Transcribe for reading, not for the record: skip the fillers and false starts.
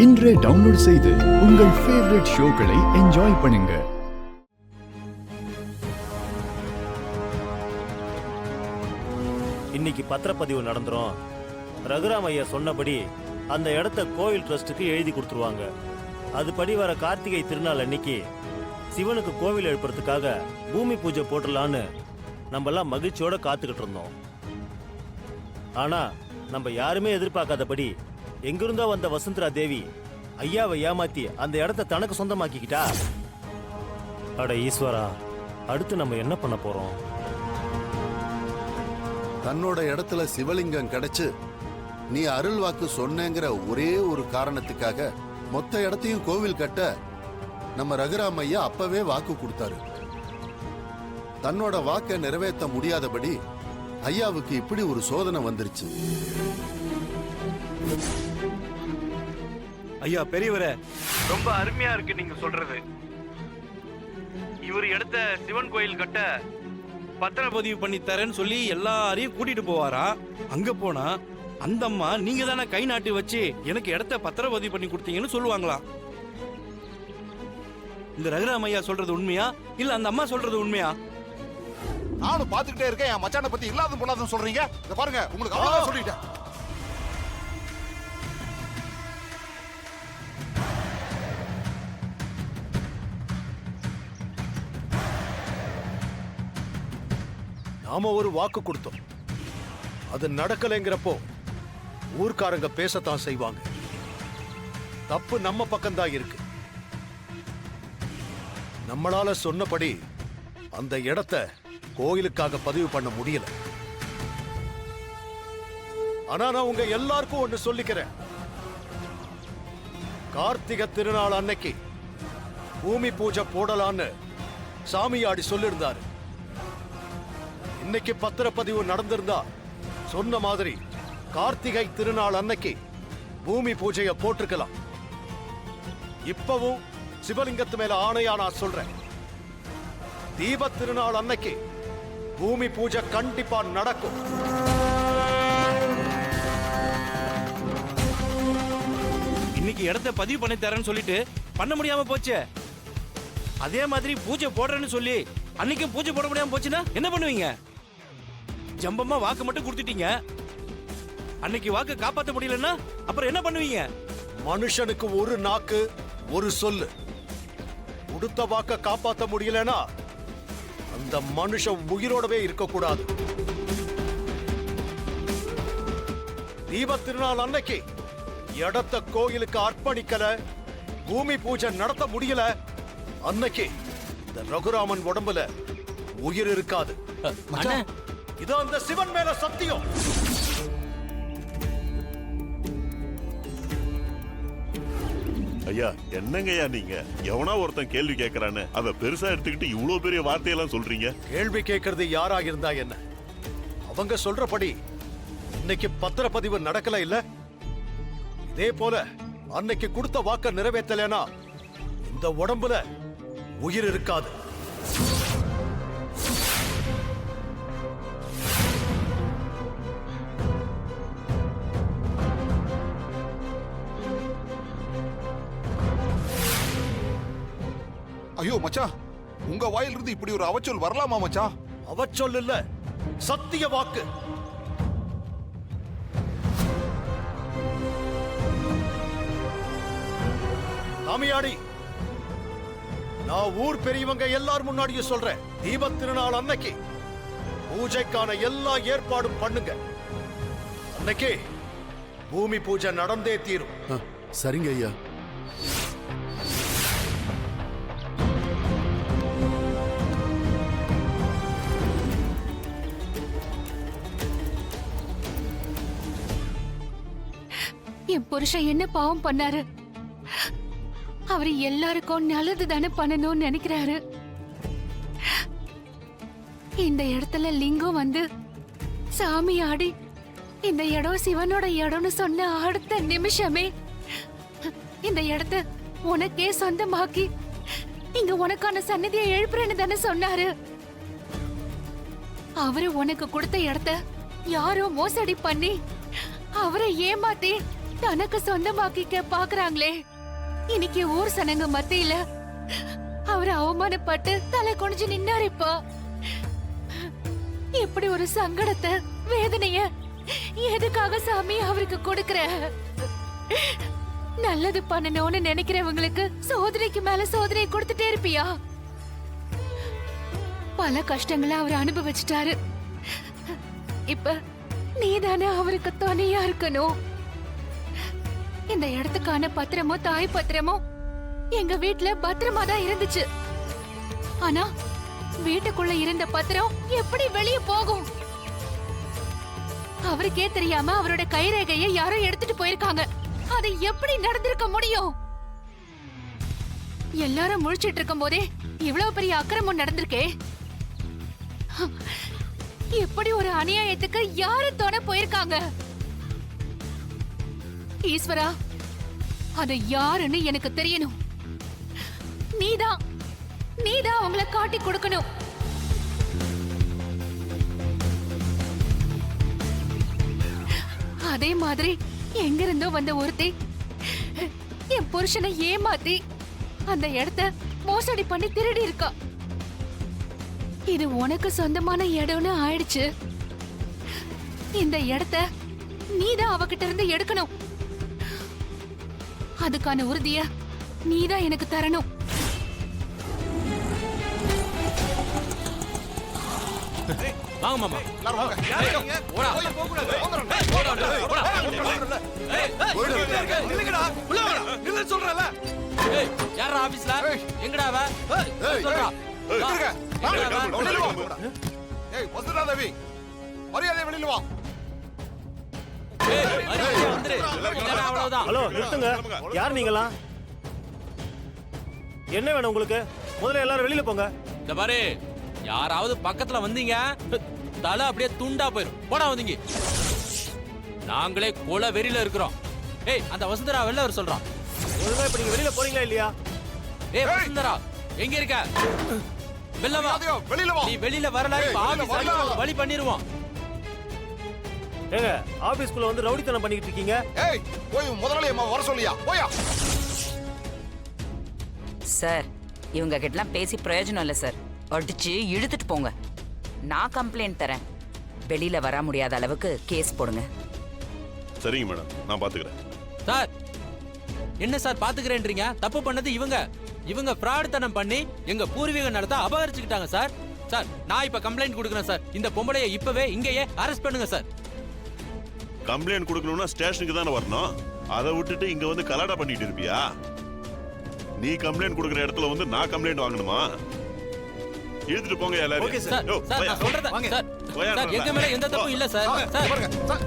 இன்றே டவுன்லோட் செய்து உங்கள் ஃபேவரட் ஷோக்களை என்ஜாய் பண்ணுங்க. இன்னைக்கு பத்திரப்பதிவு நடந்துரும். ரகுராம் ஐயா சொன்னபடி அந்த இடத்த கோவில் ட்ரஸ்டுக்கு எழுதி கொடுத்துருவாங்க. அதுபடி வர கார்த்திகை திருநாள் அன்னைக்கு சிவனுக்கு கோவில் எழுப்புறதுக்காக பூமி பூஜை போட்டுடலான்னு நம்மெல்லாம் மகிழ்ச்சியோட காத்துக்கிட்டு இருந்தோம். ஆனா நம்ம யாருமே எதிர்பார்க்காதபடி எங்கிருந்தோ வந்த வசுந்தரா தேவி ஐயாவை ஏமாத்தி அந்த இடத்த தனக்கு சொந்தமாக்கிக்கிட்டா. அட ஈஸ்வரா, அடுத்து நம்ம என்ன பண்ண போறோம்? தன்னோட இடத்துல சிவலிங்கம் கிடைச்சு நீ அருள் வாக்கு சொன்னேங்கிற ஒரே ஒரு காரணத்துக்காக மொத்த இடத்தையும் கோவில் கட்ட நம்ம ரகுராம் ஐயா அப்பவே வாக்கு கொடுத்தாரு. தன்னோட வாக்கை நிறைவேற்ற முடியாதபடி ஐயாவுக்கு இப்படி ஒரு சோதனை வந்துருச்சு. ஐயா பெரியவரே, ரொம்ப அருமையா இருக்கு நீங்க சொல்றது. இவர் இடத்த சிவன் கோயில் கட்ட பத்திரப்பதிவு பண்ணி தரேன்னு சொல்லி எல்லாரையும் கூட்டிட்டு போவாரா. அங்க போனா அந்த அம்மா நீங்க தானே கை நாட்டி வச்சு எனக்கு இடத்த பத்திரப்பதிவு பண்ணி கொடுத்தீங்கன்னு சொல்லுவாங்களா. இந்த ரகுராம் ஐயா சொல்றது உண்மையா இல்ல அந்த அம்மா சொல்றது உண்மையா? நானும் பாத்துக்கிட்டே இருக்கேன். என் மச்சானை பத்தி இல்லாத பொல்லாத சொல்றீங்க. இத பாருங்க, உங்களுக்கு அவ்வளவுதான் சொல்லிட்டேன். நாம ஒரு வாக்கு கொடுத்தோம், அது நடக்கலைங்கிறப்போ ஊர்க்காரங்க பேசத்தான் செய்வாங்க. தப்பு நம்ம பக்கம்தான் இருக்கு. நம்மளால சொன்னபடி அந்த இடத்த கோயிலுக்காக பதிவு பண்ண முடியல. ஆனா நான் உங்க எல்லாருக்கும் ஒண்ணு சொல்லிக்கிறேன். கார்த்திகை திருநாள் அன்னைக்கு பூமி பூஜை போடலான்னு சாமியாடி சொல்லிருந்தாரு. இன்னைக்கு பத்திரப்பதிவு நடந்திருந்தா சொன்ன மாதிரி கார்த்திகை திருநாள் அன்னைக்கு பூமி பூஜையை போட்டிருக்கலாம். இப்பவும் சிவலிங்கத்து மேல ஆணையா நான் சொல்றேன், தீப திருநாள் அன்னைக்கு பூமி பூஜை கண்டிப்பா நடக்கும். இன்னைக்கு இடத்த பதிவு பண்ணி தரேன்னு சொல்லிட்டு பண்ண முடியாம போச்சு. அதே மாதிரி பூஜை போடுறேன்னு சொல்லி அன்னைக்கு பூஜை போட முடியாம போச்சுன்னா என்ன பண்ணுவீங்க? ஜம்பமா வாக்கு மட்டும் கொடுத்துட்டீங்க. அன்னைக்கு வாக்கு காப்பாற்ற முடியலன்னா அப்புறம் என்ன பண்ணுவீங்க? மனுஷனுக்கு ஒரு நாக்கு ஒரு சொல்லு. கொடுத்த வாக்க காப்பாற்ற முடியலனா அந்த மனுஷன் உயிரோடவே இருக்கக்கூடாது. தீப திருநாள் அன்னைக்கு இடத்த கோயிலுக்கு அர்ப்பணிக்கல, பூமி பூஜை நடத்த முடியல, அன்னைக்கு இந்த ரகுராமன் உடம்புல உயிர் இருக்காது. இது அந்த சிவன் மேல சத்தியம். ஐயா, என்னங்கய்யா நீங்க? எவனா ஒருத்தன் கேள்வி கேட்கறான்னு அத பெருசா எடுத்துக்கிட்டு இவ்வளவு பெரிய வார்த்தையெல்லாம் சொல்றீங்க. கேள்வி கேட்கறது யாரா இருந்தா என்ன? அவங்க சொல்றபடி இன்னைக்கு பத்திரப்பதிவு நடக்கல இல்ல? இதே போல அன்னைக்கு கொடுத்த வாக்க நிறைவேற்றலனா இந்த உடம்புல உயிர் இருக்காது. ஐயோ மச்சான், உங்க வாயிலிருந்து இப்படி ஒரு அவச்சொல் வரலாமா மச்சான்? அவச்சொல் இல்ல, சத்திய வாக்கு. சாமியாடி, நான் ஊர் பெரியவங்க எல்லார் முன்னாடியும் சொல்றேன், தீப திருநாள் அன்னைக்கு பூஜைக்கான எல்லா ஏற்பாடும் பண்ணுங்க. அன்னைக்கு பூமி பூஜை நடந்தே தீரும். சரிங்க ஐயா. என் புருஷன் என்ன பாவம் பண்ணாரு? அவரு எல்லாருக்கும் நல்லது தானே பண்ணணும்னு நினைக்கிறாரு. இந்த இடத்துல லிங்கம் வந்து சாமி ஆடி இந்த இடம் சிவனோட இடம்னு சொன்ன அடுத்த நிமிஷமே இந்த இடத்த உனக்கே சொந்தமாக்கி இங்க உனக்கான சன்னதியை எழுப்புறேன்னு தானே சொன்னாரு. அவரு உனக்கு கொடுத்த இடத்த யாரோ மோசடி பண்ணி அவரை ஏமாத்தி தனக்கு சொந்தமாக்கிக்க பாக்குறாங்களே. இன்னைக்கு ஊர் சனங்க மத்தியில அவர் அவமானப்பட்டு தலை குனிஞ்சு நின்னாரு. இப்போ இப்படி ஒரு சங்கடத்தை, வேதனைய எதுக்காக சாமி அவருக்கு கொடுக்கற? நல்லது பண்ணணும்னு நினைக்கிறவங்களுக்கு சோதனைக்கு மேல சோதனை கொடுத்துட்டே இருப்பியா? பல கஷ்டங்களை அவர் அனுபவிச்சிட்டாரு. இப்ப நீதானே அவருக்கு துணையா இருக்கணும். இந்த இடத்துக்கான பத்திரமோ தாய் பத்திரமோ எங்க வீட்டுல பத்திரமா தான் இருந்துச்சு. ஆனா வீட்டுக்குள்ள இருந்த பத்திரம் எப்படி வெளியே போகும்? அவருக்கே தெரியாம அவரோட கைரேகையை யாரோ எடுத்துட்டு போயிருக்காங்க. அது எப்படி நடந்திருக்க முடியும்? எல்லாரும் முழிச்சிட்டு இருக்கும் போதே இவ்வளவு பெரிய அக்கிரமம் நடந்திருக்கே. எப்படி ஒரு அநியாயத்துக்கு யாரு துணை போயிருக்காங்க? ஈஸ்வரா, அது யாருன்னு எனக்கு தெரியணும். நீதான் அவங்கள காட்டி கொடுக்கணும். அதே மாதிரி எங்க இருந்தோ வந்த ஒருத்தி என் புருஷனை ஏமாத்தி அந்த இடத்த மோசடி பண்ணி திருடி இருக்கா. இது உனக்கு சொந்தமான இடம்னு ஆயிடுச்சு. இந்த இடத்த நீதான் அவகிட்ட இருந்து எடுக்கணும். அதுக்கான உறுதிய நீதான் எனக்கு தரணும். வாங்க மாமா. எல்லாரும் வாங்க. ஓடா. நில்லுன்னு சொல்றேன்ல. ஏய், யாரா ஆபீஸ்ல? எங்கடா அவ? சொல்றா. இருங்க. எங்கடா அவ? வெளியில வா. ஏய், வசுதா தேவி, மரியாதை வெளியில வா. ஏய், மரியாதையா வந்துரு. இல்லைன்னா அவ்வளவுதான். ஹலோ, நிறுத்துங்க. யார் நீங்களா? என்ன வேணும் உங்களுக்கு? முதல்ல எல்லாரும் வெளியில போங்க. இந்த பாரு, யாராவது பக்கத்துல வந்தீங்க தலை அப்படியே துண்டா போயிரும். போடா வந்தீங்க. நாங்களே கொலை வெறியில இருக்கிறோம். ஏய், அந்த வசுந்தரா வெளில வர சொல்றான். ஒழுங்கா இப்ப நீங்க வெளியில போறீங்களா இல்லையா? ஏய் வசுந்தரா, எங்க இருக்க? வெளில வா. மரியாதையா வெளியில வா. நீ வெளியில வரல, இப்ப ஏய், ஆபீஸ் வெளியில வா. வழி பண்ணிடுவோம். ஏங்க, ஆபீஸ்க்குள்ள வந்து ரவுடித்தனம் பண்ணிட்டு இருக்கீங்க. ஏய், போய் முதலாளி அம்மா வர சொல்லியா? போயா. சார், இவங்க கிட்டலாம் பேசி பிரயோஜனம் இல்லை சார். அடிச்சு இழுத்துட்டு போங்க. நான் கம்ப்ளைண்ட் தரேன். வெளியில வர முடியாத அளவுக்கு கேஸ் போடுங்க. சரிங்க மேடம், நான் பாத்துக்கிறேன். சார், என்ன சார் பாத்துக்கிறேன்றீங்க? தப்பு பண்ணது இவங்க ஃப்ராட் தனம் பண்ணி எங்க பூர்வீக நிலத்தை அபகரிச்சுக்கிட்டாங்க சார். சார், நான் இப்ப கம்ப்ளைண்ட் கொடுக்குறேன் சார். இந்த பொம்பளைய இப்பவே இங்கேயே அரெஸ்ட் பண்ணுங்க சார். கம்ப்ளைண்ட் கொடுக்கணும்னா ஸ்டேஷனுக்கு தானே வரணும். அதை விட்டுட்டு இங்க வந்து கலாடா பண்ணிட்டு இருப்பியா? நீ கம்ப்ளைண்ட் கொடுக்குற இடத்துல வந்து நான் கம்ப்ளைண்ட் வாங்கணுமா? இழுத்துட்டு போங்க எல்லாரும். ஓகே சார், யோ, சார் போயா. நான் சொல்றேன் வாங்க. சார். போயா, சார், எங்க மேல எந்த தப்பும் இல்ல சார். வாங்க. சார் பாருங்க. சார்.